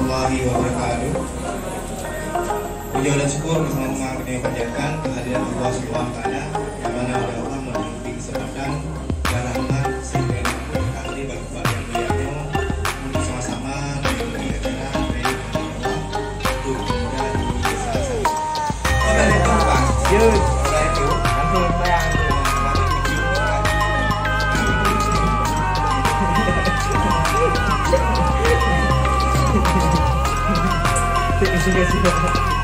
Warahmatullahi wabarakatuh. Puji dan syukur bersama mengakhiri panjatkan kehadiran Allah Subhanahu wa taala yang mana oleh Allah membimbing sebabkan dan rahmat sehingga berkati bagi kalian beliau untuk sama-sama mengikuti acara dari Allah untuk kemudian bisa saja. Oleh itu Pak, oleh itu langsung sayang terima kasih.